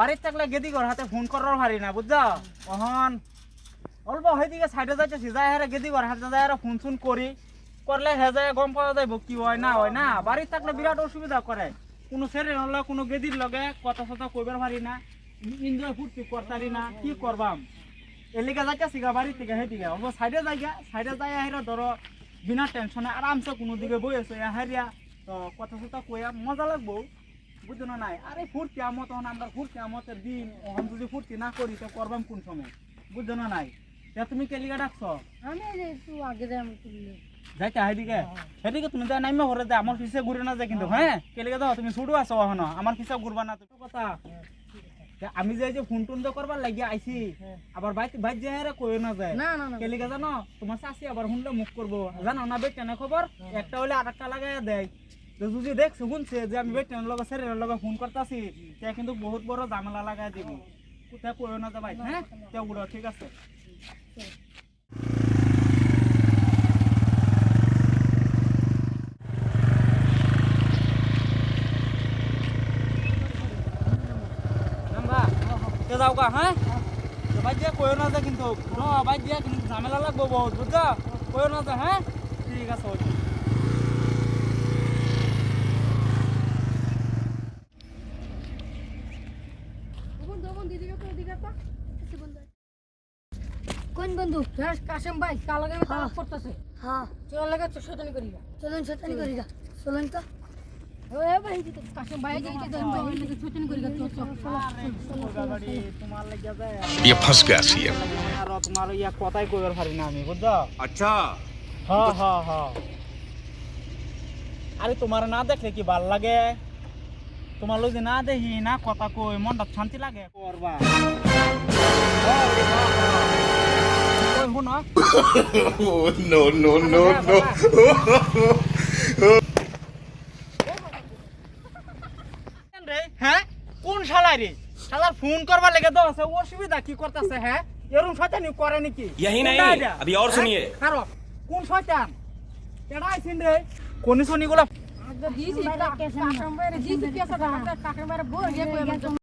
বাড়ির থাকলে গেদি ঘর হাতে ফোন করার পারি না বুঝছ অহন অল্প হইদিকে সাইডে যাইতেছি যাই হারে গেদি ঘর হাতে যাই হারে ফোন ফোন করি করলে হে যায় গম পাওয়া যাইব কি হয় না বাড়ির থাকলে বিরাট অসুবিধা করে কোনো ছেড়ে নলে কোনো গেদির লগে কথা কথা কইবার পারি না এনজয় ফুর্তি করতারি না কি করবাম এলিকা যাইতেছি গা বাড়ির থেকে হেদিকে অল্প সাইডে যাই হারে ধরো বিনা টেনশনে আরামসে কোনো দিকে বই আছে হারিয়া তো কথা কথা কইয়া মজা লাগবো বুঝছো না নাই আরে ফুর্তি আমত তখন আমরা ফুর্তি আমতের দিন ওখান যদি ফুর্তি না করি তো করবাম কোন সময় বুঝছো না নাই তুমি কেলিকা ডাকছো আমি একটু আগে যাইতে হেদিকে হেদিকে তুমি যাই নাইমা ঘরে যা আমার পিছে ঘুরে না যায় কিন্তু হ্যাঁ কেলিকা দাও তুমি ছুটু আছো এখনো আমার পিছে ঘুরবা না তো কথা আমি যে ফোন টোন করবার লাগিয়ে আইছি আবার বাইক যে হারে কইও না যায় কেলিকা জানো তোমার চাষি আবার শুনলে মুখ করবো জানো না বেটেনে খবর একটা হলে আর একটা লাগাই দেয় তো যদি দেখছো শুনছে যে আমি বেটেনের লগে ছেলের লগে ফোন করতেছি সে কিন্তু বহুত বড় ঝামেলা লাগাই দিব কোথায় কইও না যাবাই হ্যাঁ তে উড়ো ঠিক আছে যাও গা হ্যাঁ ভাই দিয়ে কইও না যা কিন্তু ভাই দিয়ে কিন্তু ঝামেলা লাগবো বহুত বুঝছো কইও না যা হ্যাঁ ঠিক আছে কোন বন্ধু কাশেম ভাই কালকে কাজ করতেছে হ্যাঁ চল লাগা শয়তানি করি চলুন শয়তানি করি চলুন তো ওই ভাই কাশেম ভাই যাইতে দেন ভাই লাগা শয়তানি করি তোমার লাগিয়া যায় ये फंस गया सी আর তোমার ইয়া কথাই কইবার পারি না আমি বুঝছো अच्छा হ্যাঁ আরে তোমার না দেখলে কি ভাল লাগে তোমার লগে না দেখি না কথা কই মনটা শান্তি লাগে করবা কই হুনা नो नो नो नो হ্যাঁ কোন শালা রে শালার ফোন করবার লেগে তো আছে অসুবিধা কি করতেছে হ্যাঁ এরকম শয়তানি করে নাকি यही नहीं अभी और सुनिए কারো কোন শয়তান কেডা আইছিন রে কোন শনিগুলা দিছি কাশেম ভাই দিছি কেসা কাশেম ভাই বল